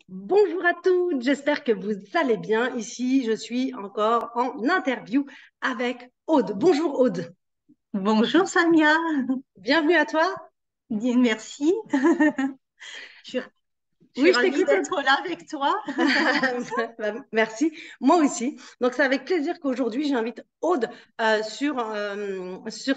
Bonjour à toutes, j'espère que vous allez bien. Ici, je suis encore en interview avec Aude. Bonjour Aude, Bonjour Samia, bienvenue à toi. bien merci. Je suis, je suis Oui, je ravie t'écoute Aude. d'être là avec toi. Merci, moi aussi. Donc, c'est avec plaisir qu'aujourd'hui, j'invite Aude sur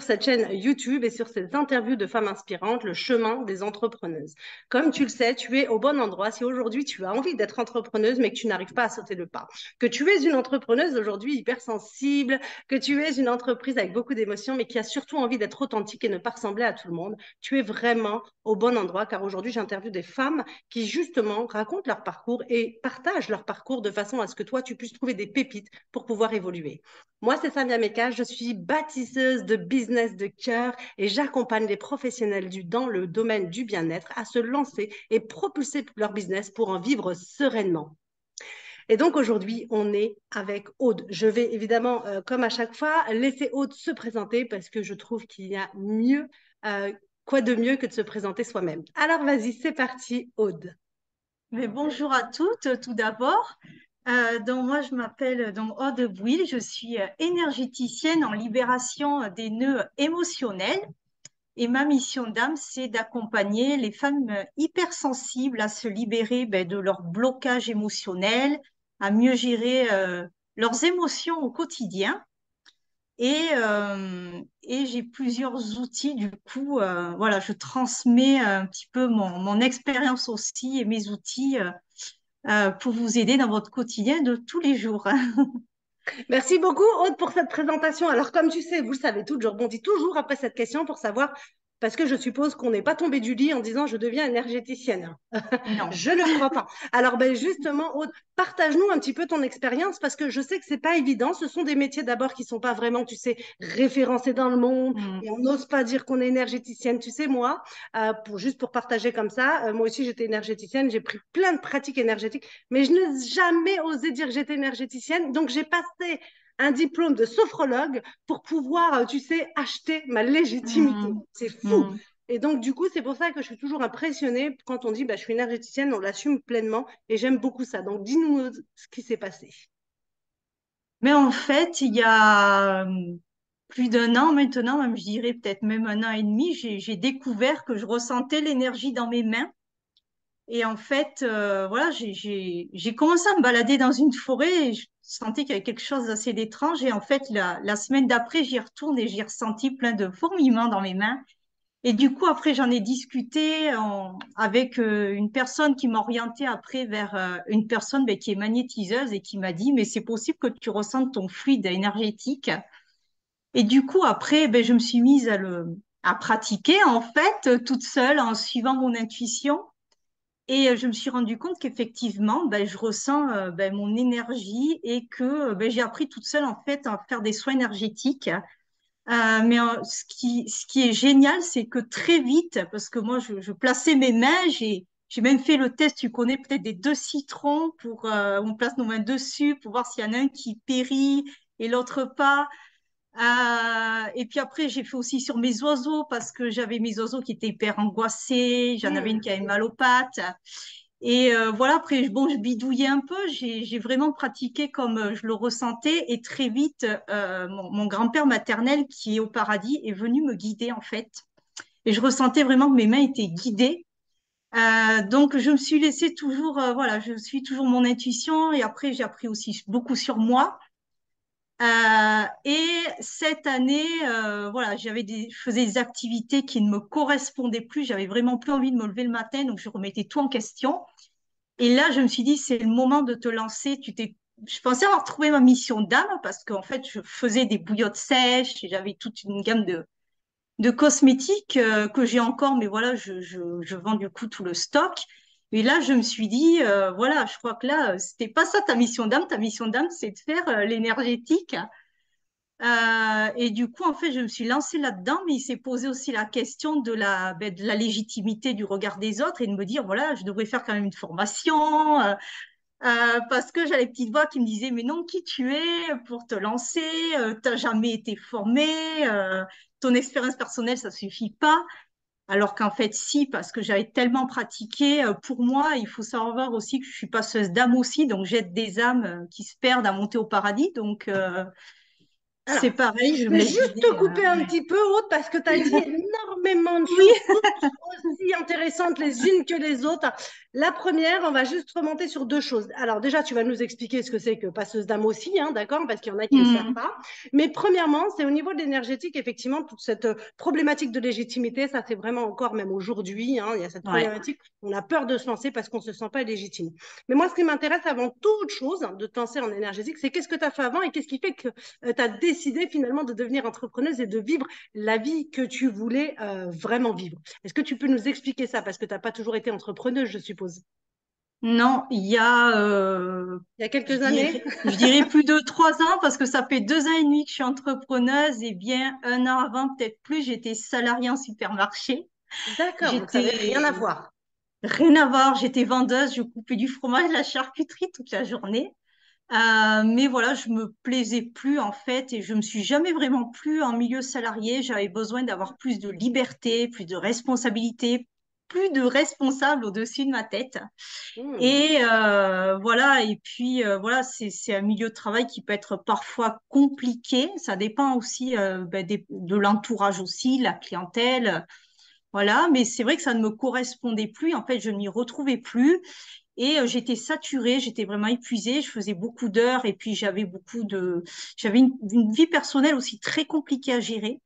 cette chaîne YouTube et sur ces interviews de femmes inspirantes, le chemin des entrepreneuses. Comme tu le sais, tu es au bon endroit. Si aujourd'hui, tu as envie d'être entrepreneuse, mais que tu n'arrives pas à sauter le pas, que tu es une entrepreneuse aujourd'hui hypersensible, que tu es une entreprise avec beaucoup d'émotions, mais qui a surtout envie d'être authentique et ne pas ressembler à tout le monde, tu es vraiment au bon endroit, car aujourd'hui, j'interviewe des femmes qui justement racontent leur parcours et partagent leur parcours de façon à ce que toi, tu puisses trouver des pépites pour pouvoir évoluer. Moi, c'est Samia Meka, je suis bâtisseuse de business de cœur et j'accompagne les professionnels dans le domaine du bien-être à se lancer et propulser leur business pour en vivre sereinement. Et donc aujourd'hui, on est avec Aude. Je vais évidemment, comme à chaque fois, laisser Aude se présenter parce que je trouve qu'il y a mieux, euh, quoi de mieux que de se présenter soi-même. Alors vas-y, c'est parti, Aude. Mais bonjour à toutes, tout d'abord. Donc moi, je m'appelle donc Aude Bouil, je suis énergéticienne en libération des nœuds émotionnels. Et ma mission d'âme, c'est d'accompagner les femmes hypersensibles à se libérer de leur blocage émotionnel, à mieux gérer leurs émotions au quotidien. Et j'ai plusieurs outils, du coup, voilà, je transmets un petit peu mon expérience aussi et mes outils pour vous aider dans votre quotidien de tous les jours. Merci beaucoup, Aude, pour cette présentation. Alors, comme tu sais, vous le savez toutes, je rebondis toujours après cette question pour savoir, parce que je suppose qu'on n'est pas tombé du lit en disant je deviens énergéticienne. Non. Je ne crois pas. Alors, ben justement, Aude, partage-nous un petit peu ton expérience parce que je sais que c'est pas évident. Ce sont des métiers d'abord qui sont pas vraiment, tu sais, référencés dans le monde Mm. et on n'ose pas dire qu'on est énergéticienne. Tu sais, moi, juste pour partager comme ça, moi aussi j'étais énergéticienne, j'ai pris plein de pratiques énergétiques, mais je n'ai jamais osé dire que j'étais énergéticienne. Donc, j'ai passé un diplôme de sophrologue pour pouvoir, tu sais, acheter ma légitimité. Mm. C'est fou. Mm. Et donc, du coup, c'est pour ça que je suis toujours impressionnée quand on dit bah, je suis énergéticienne, on l'assume pleinement et j'aime beaucoup ça. Donc, dis-nous ce qui s'est passé. Mais en fait, il y a plus d'un an maintenant, même je dirais peut-être même un an et demi, j'ai découvert que je ressentais l'énergie dans mes mains. Et en fait, voilà, j'ai commencé à me balader dans une forêt et je sentais qu'il y avait quelque chose d'assez d'étrange. Et en fait, la semaine d'après, j'y retourne et j'ai ressenti plein de fourmillements dans mes mains. Et du coup, après, j'en ai discuté avec une personne qui m'a orientée après vers une personne qui est magnétiseuse et qui m'a dit, mais c'est possible que tu ressentes ton fluide énergétique. Et du coup, après, je me suis mise à pratiquer, en fait, toute seule, en suivant mon intuition. Et je me suis rendu compte qu'effectivement, je ressens mon énergie et que j'ai appris toute seule en fait à faire des soins énergétiques. Mais ce qui est génial, c'est que très vite, parce que moi je plaçais mes mains, j'ai même fait le test, tu connais peut-être des deux citrons pour on place nos mains dessus pour voir s'il y en a un qui périt et l'autre pas. Et puis après, j'ai fait aussi sur mes oiseaux parce que j'avais mes oiseaux qui étaient hyper angoissés, j'en avais une qui avait mal aux pattes. Et voilà, après, bon, je bidouillais un peu, j'ai vraiment pratiqué comme je le ressentais et très vite, mon grand-père maternel qui est au paradis est venu me guider en fait. Et je ressentais vraiment que mes mains étaient guidées. Donc, je me suis laissée toujours, voilà, je suis toujours mon intuition et après, j'ai appris aussi beaucoup sur moi. Et cette année, voilà, je faisais des activités qui ne me correspondaient plus. J'avais vraiment plus envie de me lever le matin, donc je remettais tout en question. Et là, je me suis dit, c'est le moment de te lancer. Je pensais avoir trouvé ma mission d'âme parce qu'en fait, je faisais des bouillottes sèches et j'avais toute une gamme de cosmétiques que j'ai encore, mais voilà, je vends du coup tout le stock. Et là, je me suis dit, voilà, je crois que là, c'était pas ça ta mission d'âme. Ta mission d'âme, c'est de faire l'énergétique. Et du coup, en fait, je me suis lancée là-dedans, mais il s'est posé aussi la question de la légitimité du regard des autres et de me dire, voilà, je devrais faire quand même une formation. Parce que j'avais des petites voix qui me disaient, mais non, qui tu es pour te lancer? T'as jamais été formé, ton expérience personnelle, ça suffit pas. Alors qu'en fait, si, parce que j'avais tellement pratiqué. Pour moi, il faut savoir aussi que je suis passeuse d'âme aussi, donc j'aide des âmes qui se perdent à monter au paradis. Donc, Alors, c'est pareil, je je me vais laisse juste guider. te couper un petit peu, Aude, parce que tu as dit énormément de Oui. choses, toutes aussi intéressantes les unes que les autres. La première, on va juste remonter sur deux choses. Alors déjà, tu vas nous expliquer ce que c'est que passeuse d'âme aussi, hein, d'accord? Parce qu'il y en a qui ne le savent Hmm. pas. Mais premièrement, c'est au niveau de l'énergétique, effectivement, toute cette problématique de légitimité, ça c'est vraiment encore, même aujourd'hui, hein, il y a cette Ouais. problématique, on a peur de se lancer parce qu'on ne se sent pas légitime. Mais moi, ce qui m'intéresse avant toute chose de te lancer en énergétique, c'est qu'est-ce que tu as fait avant et qu'est-ce qui fait que tu as décidé finalement de devenir entrepreneuse et de vivre la vie que tu voulais vraiment vivre. Est-ce que tu peux nous expliquer ça? Parce que tu n'as pas toujours été entrepreneuse, je suppose. Non, il y a, Il y a quelques années. je dirais plus de 3 ans, parce que ça fait 2 ans et demi que je suis entrepreneuse, et bien 1 an avant, peut-être plus, j'étais salariée en supermarché. D'accord, donc ça n'avait rien à J'étais voir. rien à voir, j'étais vendeuse, je coupais du fromage, de la charcuterie toute la journée. Mais voilà, je me plaisais plus en fait, et je me suis jamais vraiment plu en milieu salarié. J'avais besoin d'avoir plus de liberté, plus de responsabilité, plus de responsables au-dessus de ma tête. Hmm. Et voilà, et puis voilà, c'est un milieu de travail qui peut être parfois compliqué. Ça dépend aussi de l'entourage aussi, la clientèle, voilà. Mais c'est vrai que ça ne me correspondait plus. En fait, je ne m'y retrouvais plus. Et j'étais saturée, j'étais vraiment épuisée, je faisais beaucoup d'heures et puis j'avais une vie personnelle aussi très compliquée à gérer.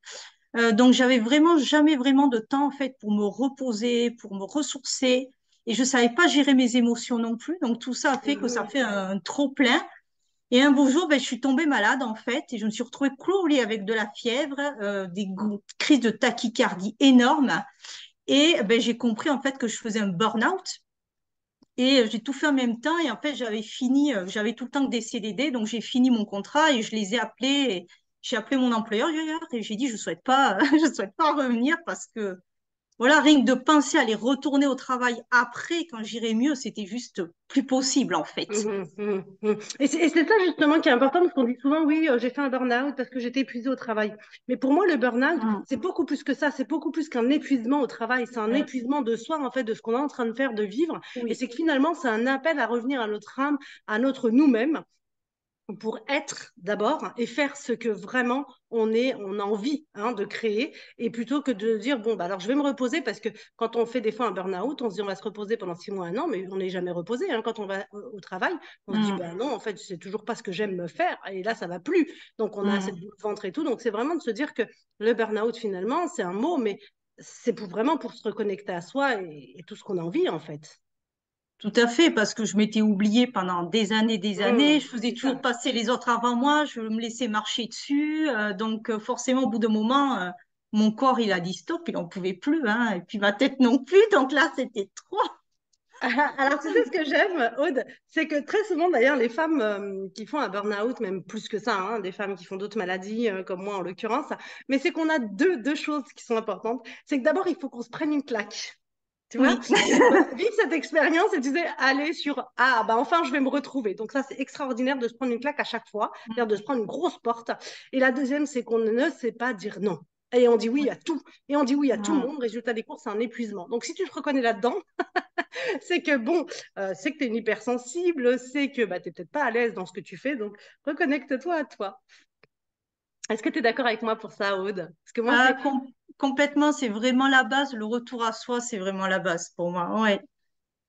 Donc j'avais vraiment jamais vraiment de temps en fait pour me reposer, pour me ressourcer. Et je savais pas gérer mes émotions non plus. Donc tout ça a fait que ça Mhm. fait un trop plein. Et un beau jour, ben, je suis tombée malade en fait et je me suis retrouvée clouée au lit avec de la fièvre, crises de tachycardie énormes. Et ben, j'ai compris en fait que je faisais un burn-out. Et j'ai tout fait en même temps. Et en fait, j'avais tout le temps que des CDD. Donc, j'ai fini mon contrat et je les ai appelés. J'ai appelé mon employeur hier et j'ai dit, je souhaite pas, je souhaite pas revenir parce que, voilà, rien que de penser à aller retourner au travail après, quand j'irai mieux, c'était juste plus possible, en fait. Mhm, mhm, mhm. Et c'est ça justement qui est important parce qu'on dit souvent, oui, j'ai fait un burn-out parce que j'étais épuisée au travail. Mais pour moi, le burn-out, Mm. c'est beaucoup plus que ça. C'est beaucoup plus qu'un épuisement au travail. C'est un Mm. épuisement de soi, en fait, de ce qu'on est en train de faire, de vivre. Et Oui. c'est que finalement, c'est un appel à revenir à notre âme, à notre nous-mêmes, pour être d'abord et faire ce que vraiment on a envie hein, de créer et plutôt que de dire bon bah alors je vais me reposer parce que quand on fait des fois un burn-out on se dit on va se reposer pendant 6 mois un an mais on n'est jamais reposé hein, quand on va au travail on se dit Mm. bah non en fait c'est toujours pas ce que j'aime me faire et là ça va plus donc on a cette Mm. boule de ventre et tout donc c'est vraiment de se dire que le burn-out finalement c'est un mot mais c'est vraiment pour se reconnecter à soi et tout ce qu'on a envie en fait. Tout à fait, parce que je m'étais oubliée pendant des années. Je faisais C'est toujours ça. passer les autres avant moi. Je me laissais marcher dessus. Donc, forcément, au bout d'un moment, mon corps, il a dit stop, il n'en pouvait plus, hein, et puis ma tête non plus. Donc là, c'était trop. Alors, tu sais ce que j'aime, Aude, c'est que très souvent, d'ailleurs, les femmes qui font un burn-out, même plus que ça, hein, des femmes qui font d'autres maladies, comme moi en l'occurrence, mais c'est qu'on a deux choses qui sont importantes. C'est que d'abord, il faut qu'on se prenne une claque. Tu vois, Oui. il faut vivre cette expérience et tu sais, aller sur ah, bah enfin, je vais me retrouver. Donc, ça, c'est extraordinaire de se prendre une claque à chaque fois, c'est-à-dire de se prendre une grosse porte. Et la deuxième, c'est qu'on ne sait pas dire non. Et on dit oui à tout. Et on dit oui à tout le Mm. monde. Résultat des courses, c'est un épuisement. Donc, si tu te reconnais là-dedans, c'est que bon, c'est que tu es une hypersensible, c'est que bah, tu n'es peut-être pas à l'aise dans ce que tu fais, donc reconnecte-toi à toi. Est-ce que tu es d'accord avec moi pour ça, Aude? Parce que moi, Ah, c'est complètement, c'est vraiment la base. Le retour à soi, c'est vraiment la base pour moi. Ouais.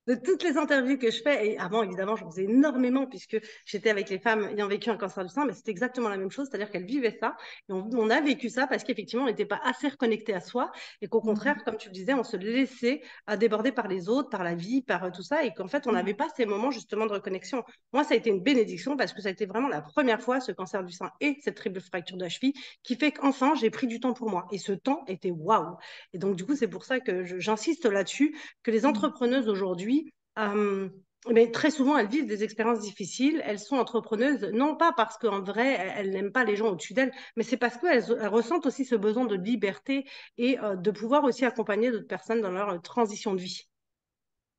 de toutes les interviews que je fais, et avant évidemment j'en faisais énormément puisque j'étais avec les femmes ayant vécu un cancer du sein, mais c'était exactement la même chose, c'est-à-dire qu'elles vivaient ça, et on a vécu ça parce qu'effectivement on n'était pas assez reconnecté à soi, et qu'au contraire, Mm. comme tu le disais, on se laissait déborder par les autres, par la vie, par tout ça, et qu'en fait on n'avait Mm. pas ces moments justement de reconnexion. Moi ça a été une bénédiction parce que ça a été vraiment la première fois, ce cancer du sein et cette triple fracture de la cheville, qui fait qu'enfin j'ai pris du temps pour moi, et ce temps était waouh. Et donc du coup c'est pour ça que j'insiste là-dessus, que les Mm. entrepreneuses aujourd'hui, euh, mais très souvent, elles vivent des expériences difficiles. Elles sont entrepreneuses, non pas parce qu'en vrai, elles n'aiment pas les gens au-dessus d'elles, mais c'est parce qu'elles ressentent aussi ce besoin de liberté et de pouvoir aussi accompagner d'autres personnes dans leur transition de vie.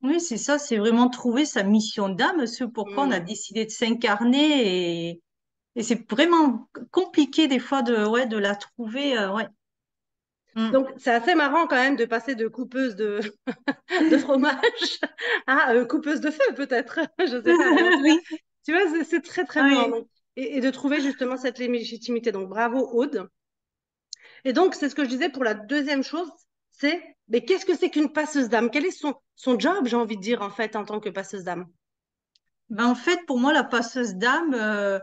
Oui, c'est ça, c'est vraiment trouver sa mission d'âme, ce pourquoi on a Mm. décidé de s'incarner. Et c'est vraiment compliqué des fois de, ouais, de la trouver. Ouais. Mm. Donc, c'est assez marrant quand même de passer de coupeuse de fromage à coupeuse de feu, peut-être. Je sais pas, mais en tout cas, Oui, tu vois, c'est très, très marrant. oui. Donc, et de trouver justement cette légitimité. Donc, bravo, Aude. Et donc, c'est ce que je disais pour la deuxième chose, c'est, mais qu'est-ce que c'est qu'une passeuse d'âme? Quel est son job, j'ai envie de dire, en fait, en tant que passeuse d'âme? Ben, en fait, pour moi, la passeuse d'âme,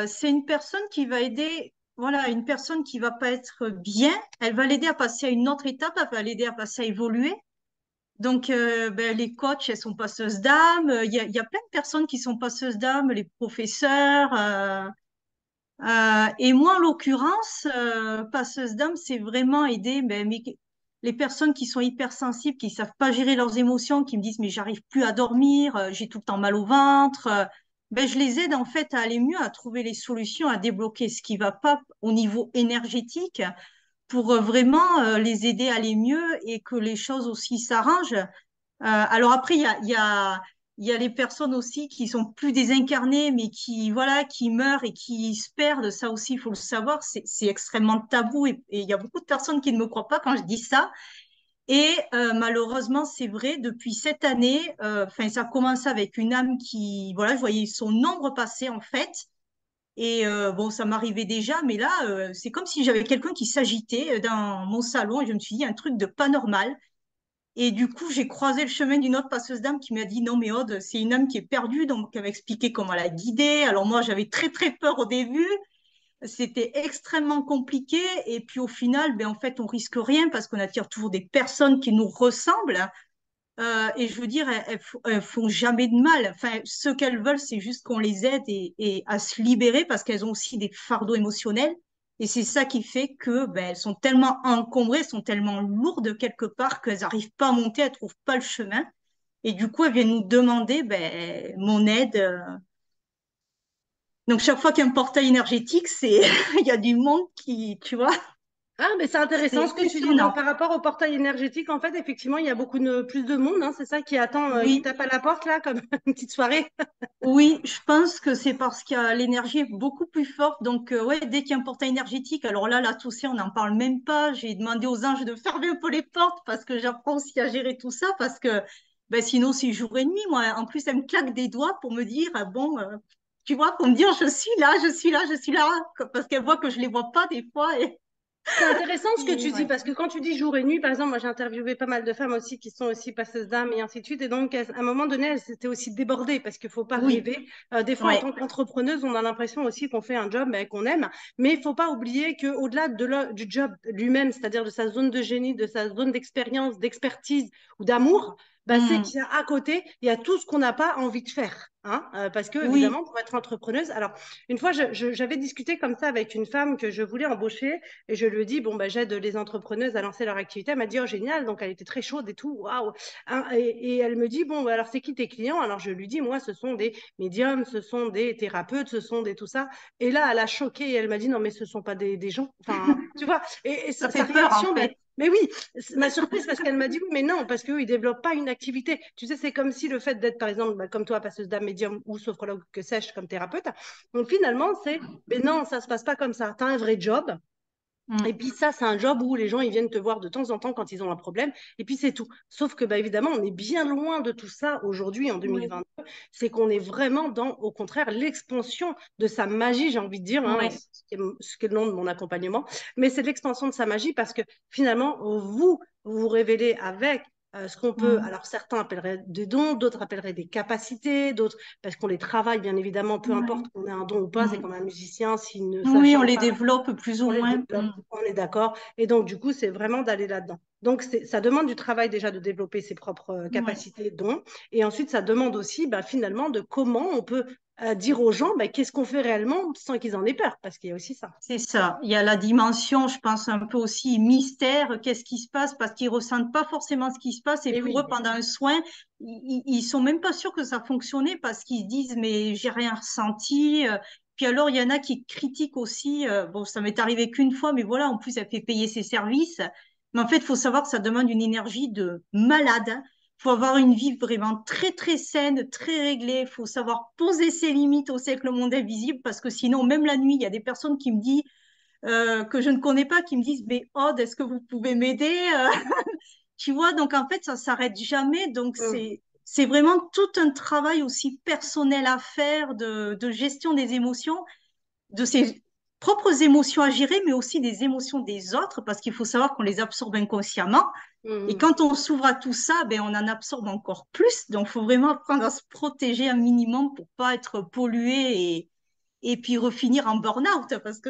c'est une personne qui va aider, voilà, une personne qui va pas être bien, elle va l'aider à passer à une autre étape, elle va l'aider à passer à évoluer. Donc, ben, les coachs, elles sont passeuses d'âme. Il y a plein de personnes qui sont passeuses d'âme, les professeurs. Et moi, en l'occurrence, passeuse d'âme, c'est vraiment aider ben, les personnes qui sont hypersensibles, qui savent pas gérer leurs émotions, qui me disent, mais j'arrive plus à dormir, j'ai tout le temps mal au ventre. Ben, je les aide en fait à aller mieux, à trouver les solutions, à débloquer ce qui va pas au niveau énergétique pour vraiment les aider à aller mieux et que les choses aussi s'arrangent. Alors après, il y a les personnes aussi qui sont plus désincarnées, mais qui, voilà, qui meurent et qui se perdent. Ça aussi, il faut le savoir, c'est extrêmement tabou et il y a beaucoup de personnes qui ne me croient pas quand je dis ça. Et malheureusement, c'est vrai, depuis cette année, enfin, ça a commencé avec une âme qui, voilà, je voyais son ombre passer en fait. Et bon, ça m'arrivait déjà, mais là, c'est comme si j'avais quelqu'un qui s'agitait dans mon salon et je me suis dit un truc de pas normal. Et du coup, j'ai croisé le chemin d'une autre passeuse d'âme qui m'a dit, non, mais Aude, c'est une âme qui est perdue. Donc, elle m'a expliqué comment la guider. Alors, moi, j'avais très, très peur au début. C'était extrêmement compliqué. Et puis, au final, ben, en fait, on risque rien parce qu'on attire toujours des personnes qui nous ressemblent. Et je veux dire, elles font jamais de mal. Enfin, ce qu'elles veulent, c'est juste qu'on les aide et à se libérer parce qu'elles ont aussi des fardeaux émotionnels. Et c'est ça qui fait que ben, elles sont tellement encombrées, sont tellement lourdes quelque part qu'elles n'arrivent pas à monter, elles trouvent pas le chemin. Et du coup, elles viennent nous demander ben, mon aide. Donc, chaque fois qu'il y a un portail énergétique, c'est il y a du monde qui, tu vois, Ah, mais c'est c'est intéressant ce que tu dis. Donc, impressionnant. par rapport au portail énergétique, en fait, effectivement, il y a plus de monde, hein, c'est ça qui attend, qui Oui. tape à la porte, là, comme une petite soirée. Oui, je pense que c'est parce que l'énergie est beaucoup plus forte. Donc, ouais, dès qu'il y a un portail énergétique, alors là, la toussée, on n'en parle même pas. J'ai demandé aux anges de fermer un peu les portes parce que j'apprends aussi à gérer tout ça parce que ben, sinon, c'est jour et nuit. Moi, en plus, elle me claque des doigts pour me dire, ah bon, tu vois, pour me dire, je suis là, je suis là, je suis là. Parce qu'elle voit que je les vois pas des fois. C'est intéressant ce que tu dis, Ouais. parce que quand tu dis jour et nuit, par exemple, moi j'ai interviewé pas mal de femmes aussi qui sont aussi passeuses d'âme et ainsi de suite, et donc à un moment donné, elles étaient aussi débordées, parce qu'il faut pas Oui, rêver. Des fois, en ouais. tant qu'entrepreneuse, on a l'impression aussi qu'on fait un job qu'on aime, mais il faut pas oublier qu'au-delà du job lui-même, c'est-à-dire de sa zone de génie, de sa zone d'expérience, d'expertise ou d'amour, bah, c'est Hmm. qu'il y a à côté, il y a tout ce qu'on n'a pas envie de faire. Hein, parce que, Oui. évidemment, pour être entrepreneuse, alors, une fois, j'avais discuté comme ça avec une femme que je voulais embaucher et je lui ai dit, bon, bah, j'aide les entrepreneuses à lancer leur activité. Elle m'a dit, oh, génial. Donc, elle était très chaude et tout. Waouh. Hein, et elle me dit, bon, bah, alors, c'est qui tes clients? Alors, je lui dis, moi, ce sont des médiums, ce sont des thérapeutes, ce sont des tout ça. Et là, elle a choqué et elle m'a dit, non, mais ce sont pas des gens. Enfin, tu vois. Et Ça sa fait peur, en réaction, fait. mais oui, ma surprise parce qu'elle m'a dit oui, mais non, parce qu'eux, ils développent pas une activité. Tu sais, c'est comme si le fait d'être, par exemple, bah, comme toi, passeuse d'âme médium ou sophrologue que sais-je comme thérapeute, donc finalement, c'est, mais non, ça se passe pas comme ça. Tu as un vrai job, et Hmm. puis ça, c'est un job où les gens ils viennent te voir de temps en temps quand ils ont un problème, et puis c'est tout. Sauf que bah, évidemment, on est bien loin de tout ça aujourd'hui en Oui. 2022. C'est qu'on est vraiment dans, au contraire, l'expansion de sa magie, j'ai envie de dire, hein, Oui. ce qui est le nom de mon accompagnement. Mais c'est l'expansion de sa magie parce que finalement, vous vous révélez avec ce qu'on peut, Hmm. alors certains appelleraient des dons, d'autres appelleraient des capacités, d'autres parce qu'on les travaille bien évidemment, peu importe Oui. qu'on ait un don ou pas, c'est Hmm. comme un musicien, s'il ne ça Oui, on chante les pas développe plus ou on les moins. développe, on est d'accord. Et donc, du coup, c'est vraiment d'aller là-dedans. Donc, ça demande du travail déjà de développer ses propres Ouais, capacités, dons. Et ensuite, ça demande aussi, bah, finalement, de comment on peut dire aux gens bah, qu'est-ce qu'on fait réellement sans qu'ils en aient peur, parce qu'il y a aussi ça. c'est ça. Il y a la dimension, je pense, un peu aussi mystère. Qu'est-ce qui se passe? Parce qu'ils ressentent pas forcément ce qui se passe. Et Et pour oui, eux, pendant un soin, ils sont même pas sûrs que ça fonctionnait parce qu'ils se disent, mais j'ai rien ressenti. Puis alors, il y en a qui critiquent aussi. Bon, ça m'est arrivé qu'une fois, mais voilà, en plus, elle fait payer ses services. Mais en fait, il faut savoir que ça demande une énergie de malade. Faut avoir une vie vraiment très, très saine, très réglée. Faut savoir poser ses limites aussi avec le monde invisible parce que sinon, même la nuit, il y a des personnes qui me disent, que je ne connais pas qui me disent, mais Aude, est-ce que vous pouvez m'aider? Tu vois, donc en fait, ça s'arrête jamais. Donc Mm. c'est vraiment tout un travail aussi personnel à faire de gestion des émotions, de ses propres émotions à gérer, mais aussi des émotions des autres, parce qu'il faut savoir qu'on les absorbe inconsciemment. Et Mm. quand on s'ouvre à tout ça, ben, on en absorbe encore plus. Donc, il faut vraiment apprendre à se protéger un minimum pour pas être pollué et puis refinir en burn-out, parce que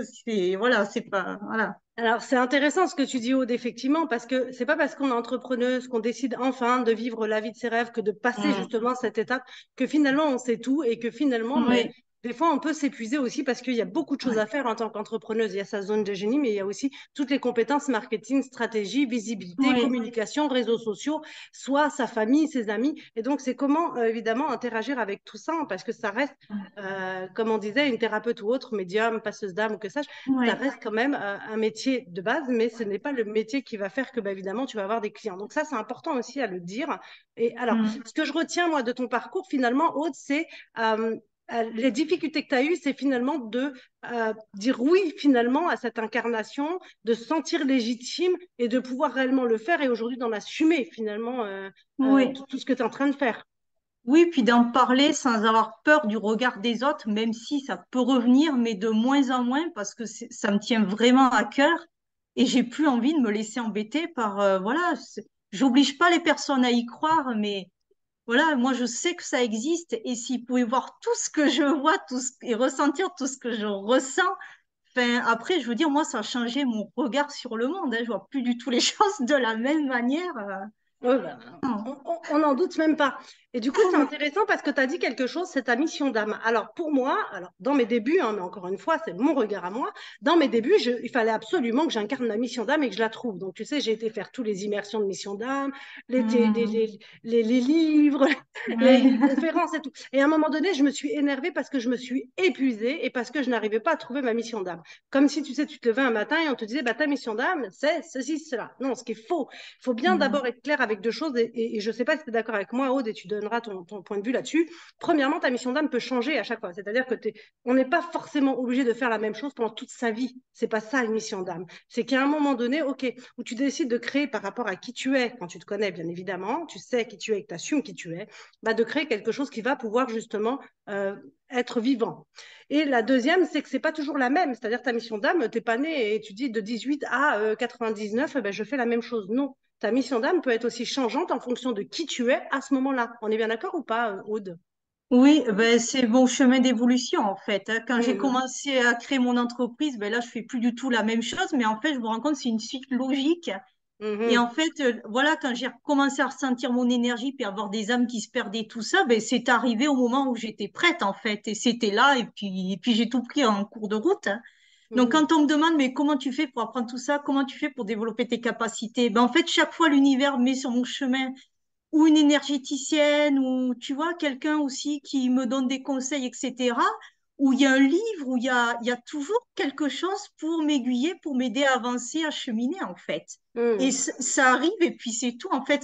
voilà, c'est pas, voilà. Alors, c'est intéressant ce que tu dis, Aude, effectivement, parce que c'est pas parce qu'on est entrepreneuse qu'on décide enfin de vivre la vie de ses rêves que de passer Mm. justement cette étape, que finalement on sait tout et que finalement, mais, Oui, des fois, on peut s'épuiser aussi parce qu'il y a beaucoup de choses ouais. à faire en tant qu'entrepreneuse. Il y a sa zone de génie, mais il y a aussi toutes les compétences marketing, stratégie, visibilité, Oui. communication, réseaux sociaux, soit sa famille, ses amis. Et donc, c'est comment, évidemment, interagir avec tout ça, hein, parce que ça reste, comme on disait, une thérapeute ou autre, médium, passeuse d'âme ou que sais-je, ça Oui. reste quand même un métier de base, mais ce n'est pas le métier qui va faire que, bah, évidemment, tu vas avoir des clients. Donc ça, c'est important aussi à le dire. Et alors, Mm. ce que je retiens, moi, de ton parcours, finalement, Aude, c'est euh, les difficultés que tu as eues, c'est finalement de dire oui, finalement, à cette incarnation, de se sentir légitime et de pouvoir réellement le faire et aujourd'hui d'en assumer, finalement, Oui. tout ce que tu es en train de faire. Oui, puis d'en parler sans avoir peur du regard des autres, même si ça peut revenir, mais de moins en moins, parce que ça me tient vraiment à cœur et j'ai plus envie de me laisser embêter par, voilà, j'oblige pas les personnes à y croire, mais voilà, moi je sais que ça existe et s'ils pouvaient voir tout ce que je vois, et ressentir tout ce que je ressens, enfin, après, je veux dire, moi ça a changé mon regard sur le monde, hein, je vois plus du tout les choses de la même manière. Ouais, ben, Non. on n'en doute même pas. Et du coup, c'est intéressant parce que tu as dit quelque chose, c'est ta mission d'âme. Alors, pour moi, alors, dans mes débuts, hein, mais encore une fois, c'est mon regard à moi, dans mes débuts, il fallait absolument que j'incarne ma mission d'âme et que je la trouve. Donc, tu sais, j'ai été faire tous les immersions de mission d'âme, Hmm. les livres, les Oui. conférences et tout. Et à un moment donné, je me suis énervée parce que je me suis épuisée et parce que je n'arrivais pas à trouver ma mission d'âme. Comme si, tu sais, tu te levais un matin et on te disait, bah, ta mission d'âme, c'est ceci, cela. Non, ce qui est faux. Il faut bien Hmm. d'abord être clair avec deux choses et je ne sais pas si tu es d'accord avec moi, Aude, et tu donneras ton point de vue là-dessus. Premièrement, ta mission d'âme peut changer à chaque fois. C'est-à-dire que on n'est pas forcément obligé de faire la même chose pendant toute sa vie. C'est pas ça une mission d'âme. C'est qu'à un moment donné, ok, où tu décides de créer par rapport à qui tu es, quand tu te connais bien évidemment, tu sais qui tu es et que tu assumes qui tu es, bah de créer quelque chose qui va pouvoir justement être vivant. Et la deuxième, c'est que c'est pas toujours la même. C'est-à-dire ta mission d'âme, t'es pas né et tu dis de 18 à 99, ben, je fais la même chose. Non, ta mission d'âme peut être aussi changeante en fonction de qui tu es à ce moment-là. On est bien d'accord ou pas, Aude? Oui, ben c'est mon chemin d'évolution en fait, hein. Quand j'ai Mhm. commencé à créer mon entreprise, ben là je fais plus du tout la même chose, mais en fait je me rends compte que c'est une suite logique. Et en Mhm. fait, voilà, quand j'ai commencé à ressentir mon énergie puis avoir des âmes qui se perdaient tout ça, ben c'est arrivé au moment où j'étais prête en fait, et c'était là et puis j'ai tout pris en cours de route, hein. Donc Mhm. quand on me demande mais comment tu fais pour apprendre tout ça, comment tu fais pour développer tes capacités, ben en fait chaque fois l'univers met sur mon chemin ou une énergéticienne, ou tu vois, quelqu'un aussi qui me donne des conseils, etc., où il y a un livre, où il y a toujours quelque chose pour m'aiguiller, pour m'aider à avancer, à cheminer, en fait. Et Mhm. ça arrive, et puis c'est tout. En fait,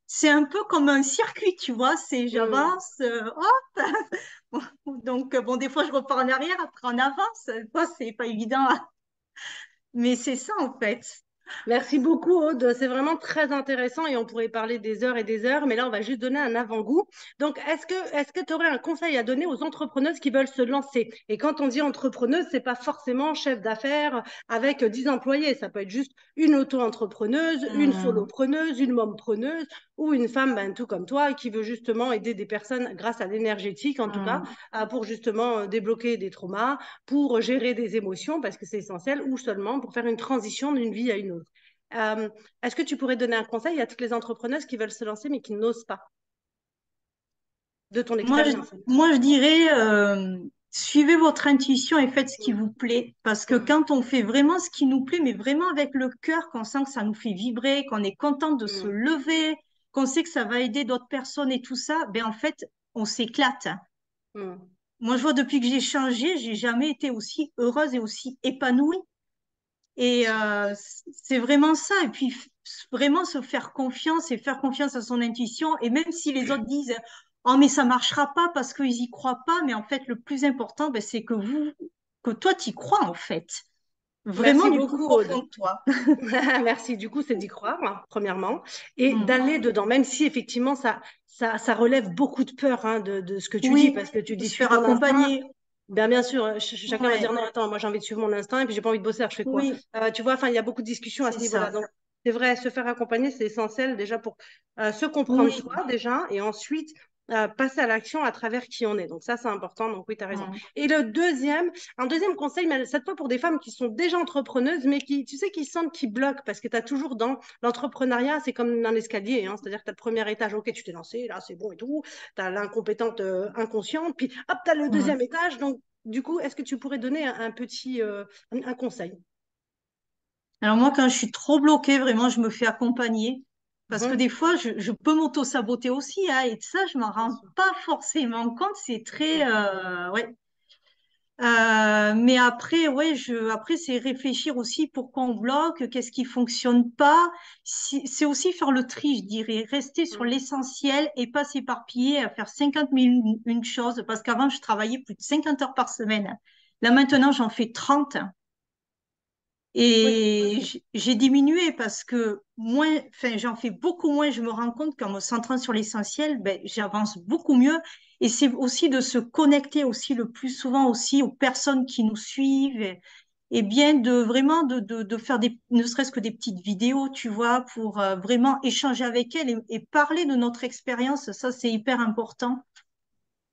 c'est un peu comme un circuit, tu vois, c'est Mhm. j'avance, hop. Donc, bon, des fois, je repars en arrière, après en avance. Des fois, c'est pas évident, mais c'est ça, en fait. Merci beaucoup, Aude. C'est vraiment très intéressant et on pourrait parler des heures et des heures, mais là, on va juste donner un avant-goût. Donc, est-ce que tu aurais un conseil à donner aux entrepreneuses qui veulent se lancer? Et quand on dit entrepreneuse, c'est pas forcément chef d'affaires avec 10 employés. Ça peut être juste une auto-entrepreneuse, une Hum, solopreneuse, une mompreneuse ou une femme, ben, tout comme toi, qui veut justement aider des personnes grâce à l'énergétique, en tout cas, hum. pour justement débloquer des traumas, pour gérer des émotions, parce que c'est essentiel, ou seulement pour faire une transition d'une vie à une autre. Euh, Est-ce que tu pourrais donner un conseil à toutes les entrepreneuses qui veulent se lancer mais qui n'osent pas, de ton Moi, je, expérience? moi, je dirais, suivez votre intuition et faites ce qui Mm, vous plaît. Parce que mm, quand on fait vraiment ce qui nous plaît, mais vraiment avec le cœur, qu'on sent que ça nous fait vibrer, qu'on est content de se mm, lever, qu'on sait que ça va aider d'autres personnes et tout ça, ben en fait, on s'éclate. mm. Moi, je vois depuis que j'ai changé, j'ai jamais été aussi heureuse et aussi épanouie. Et c'est vraiment ça. Et puis, vraiment se faire confiance et faire confiance à son intuition. Et même si les autres disent, oh, mais ça marchera pas parce qu'ils y croient pas, mais en fait, le plus important, ben, c'est que toi, tu y crois, en fait. vraiment Merci du plus beaucoup, profond Aude. de toi. Merci. Du coup, c'est d'y croire, hein, premièrement, et Mm. d'aller dedans, même si effectivement, ça relève beaucoup de peur, hein, de ce que tu dis, Oui, parce que tu de dis se suis faire ton instinct. accompagner. Bien sûr, chacun va dire Ouais, non, attends, moi j'ai envie de suivre mon instinct et puis j'ai pas envie de bosser, alors je fais quoi? oui, Tu vois, enfin, il y a beaucoup de discussions à c'est ce niveau-là. ça. Donc, c'est vrai, se faire accompagner, c'est essentiel déjà pour se comprendre Oui. soi, déjà, et ensuite passer à l'action à travers qui on est. Donc, ça, c'est important. Donc, oui, tu as raison. Mm. Et un deuxième conseil, mais cette fois pour des femmes qui sont déjà entrepreneuses, mais qui, tu sais, qui sentent qui bloquent, parce que tu as toujours dans l'entrepreneuriat, c'est comme un escalier, hein, c'est-à-dire que tu as le premier étage, ok, tu t'es lancé, là, c'est bon et tout, tu as l'incompétente inconsciente, puis hop, tu as le Mm. deuxième étage, donc du coup, est-ce que tu pourrais donner un petit un conseil? Alors moi, quand je suis trop bloquée, vraiment, je me fais accompagner. Parce que Mhm, des fois, je peux m'auto-saboter aussi, hein, et ça, je m'en bien rends sûr. pas forcément compte. C'est très, Mhm, ouais. Mais après, ouais, après, c'est réfléchir aussi pourquoi on bloque, qu'est-ce qui fonctionne pas. C'est aussi faire le tri, je dirais, rester sur mhm. l'essentiel et pas s'éparpiller à faire 50 000 une chose. Parce qu'avant, je travaillais plus de 50 heures par semaine. Là, maintenant, j'en fais 30. Oui, Et j'ai diminué parce que moins, enfin, j'en fais beaucoup moins. Je me rends compte qu'en me centrant sur l'essentiel, ben, j'avance beaucoup mieux. Et c'est aussi de se connecter aussi le plus souvent aussi aux personnes qui nous suivent et bien de vraiment de faire ne serait-ce que des petites vidéos, tu vois, pour vraiment échanger avec elles et parler de notre expérience. Ça, c'est hyper important.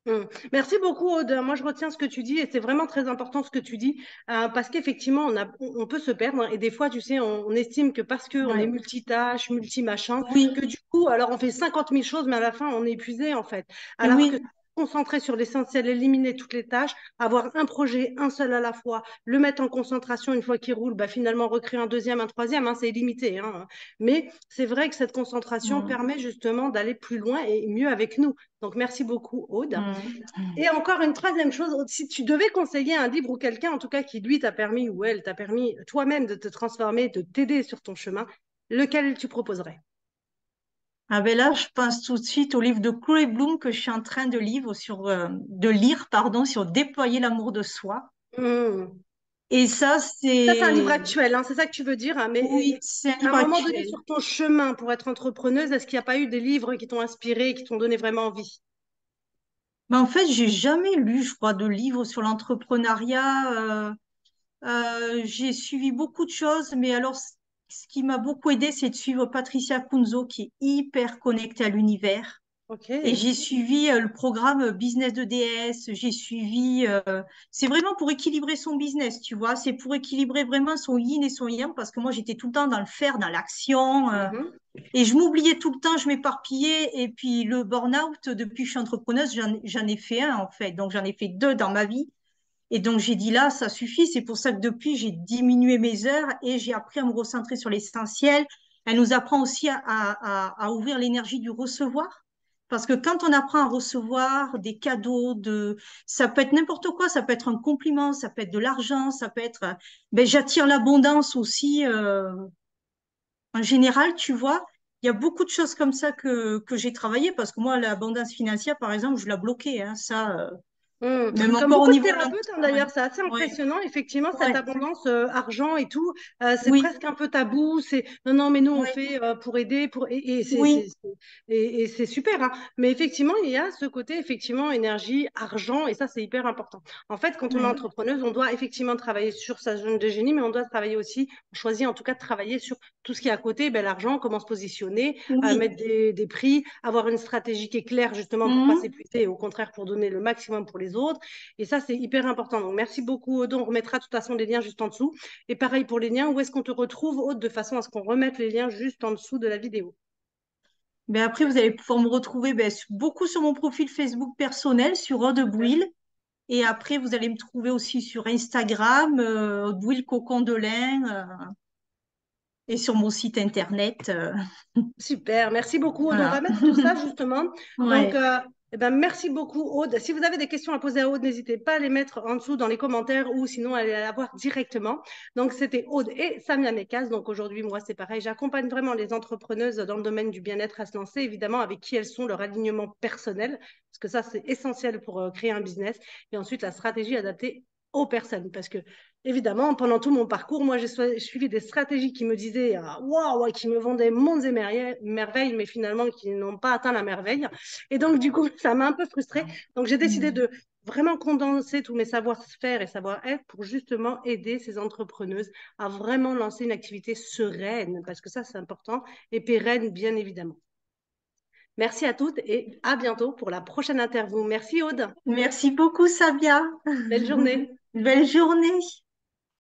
mm. Merci beaucoup, Aude. Moi, je retiens ce que tu dis et c'est vraiment très important ce que tu dis parce qu'effectivement, on peut se perdre et des fois, tu sais, on estime que parce qu'on est Ouais. multitâche, multi-machin, Oui, que du coup, alors on fait 50 000 choses, mais à la fin, on est épuisé en fait. Alors que oui. concentrer sur l'essentiel, éliminer toutes les tâches, avoir un projet, un seul à la fois, le mettre en concentration une fois qu'il roule, bah, finalement recréer un deuxième, un troisième, hein, c'est illimité. Hein. Mais c'est vrai que cette concentration Mm, permet justement d'aller plus loin et mieux avec nous. Donc, merci beaucoup, Aude. mm. Et encore une troisième chose, si tu devais conseiller un livre ou quelqu'un, en tout cas, qui lui t'a permis ou elle t'a permis toi-même de te transformer, de t'aider sur ton chemin, lequel tu proposerais? Ah ben là, je pense tout de suite au livre de Chloé Bloom que je suis en train de lire, pardon, sur déployer l'amour de soi. Hmm. Et ça, Ça, c'est un livre c'est, actuel, hein, c'est ça que tu veux dire. Hein, mais oui, c'est un à un livre moment donné, actuel. sur ton chemin pour être entrepreneuse, est-ce qu'il n'y a pas eu des livres qui t'ont inspiré, qui t'ont donné vraiment envie? Mais en fait, j'ai jamais lu, je crois, de livre sur l'entrepreneuriat. J'ai suivi beaucoup de choses, mais alors, ce qui m'a beaucoup aidé, c'est de suivre Patricia Cunzo, qui est hyper connectée à l'univers. Ok. Et j'ai suivi le programme Business de DS. J'ai suivi. C'est vraiment pour équilibrer son business, tu vois. C'est pour équilibrer vraiment son yin et son yang parce que moi j'étais tout le temps dans le faire, dans l'action, Mhm. et je m'oubliais tout le temps, je m'éparpillais. Et puis le burn-out, depuis que je suis entrepreneuse, j'en ai fait un en fait. Donc j'en ai fait deux dans ma vie. Et donc j'ai dit là, ça suffit. C'est pour ça que depuis j'ai diminué mes heures et j'ai appris à me recentrer sur l'essentiel. Elle nous apprend aussi à ouvrir l'énergie du recevoir. Parce que quand on apprend à recevoir des cadeaux, ça peut être n'importe quoi, ça peut être un compliment, ça peut être de l'argent, ça peut être, ben, j'attire l'abondance aussi, en général, tu vois. Il y a beaucoup de choses comme ça que j'ai travaillé parce que moi, l'abondance financière, par exemple, je la bloquais, hein, ça, même Comme encore au beaucoup de niveau de thérapeutes, hein, ouais, d'ailleurs, c'est assez ouais, impressionnant. Effectivement, cette ouais, abondance argent et tout, c'est oui, presque un peu tabou. C'est non, non, mais nous on ouais, fait pour aider, oui, et c'est super. Hein. Mais effectivement, il y a ce côté effectivement énergie, argent, et ça c'est hyper important. En fait, quand on est ouais, entrepreneuse, on doit effectivement travailler sur sa zone de génie, mais on doit travailler aussi, on choisit en tout cas de travailler sur tout ce qui est à côté, ben, l'argent, comment se positionner, oui. mettre des prix, avoir une stratégie qui est claire justement pour pas Mhm. s'épuiser, et au contraire pour donner le maximum pour les autres. Et ça, c'est hyper important. Donc, merci beaucoup, Aude. On remettra de toute façon les liens juste en dessous. Et pareil pour les liens, où est-ce qu'on te retrouve, Aude, de façon à ce qu'on remette les liens juste en dessous de la vidéo. Ben après, vous allez pouvoir me retrouver ben, beaucoup sur mon profil Facebook personnel, sur Aude Super. Bouil. Et après, vous allez me trouver aussi sur Instagram, Aude Bouil Cocon de lin, et sur mon site internet. Super, merci beaucoup, Aude. On Voilà. va mettre tout ça justement. Donc, Ouais. eh ben, merci beaucoup, Aude. Si vous avez des questions à poser à Aude, n'hésitez pas à les mettre en dessous dans les commentaires ou sinon allez la voir directement. Donc, c'était Aude et Samia Mekas. Donc, aujourd'hui, moi, c'est pareil. J'accompagne vraiment les entrepreneuses dans le domaine du bien-être à se lancer, évidemment, avec qui elles sont, leur alignement personnel, parce que ça, c'est essentiel pour créer un business. Et ensuite, la stratégie adaptée aux personnes. Parce que, évidemment, pendant tout mon parcours, moi, j'ai suivi des stratégies qui me disaient waouh, qui me vendaient mondes et merveilles, mais finalement qui n'ont pas atteint la merveille. Et donc, du coup, ça m'a un peu frustrée. Donc, j'ai décidé Mm. de vraiment condenser tous mes savoir-faire et savoir-être pour justement aider ces entrepreneuses à vraiment lancer une activité sereine, parce que ça, c'est important, et pérenne, bien évidemment. Merci à toutes et à bientôt pour la prochaine interview. Merci Aude. Merci beaucoup, Sabia. Belle journée. Belle journée.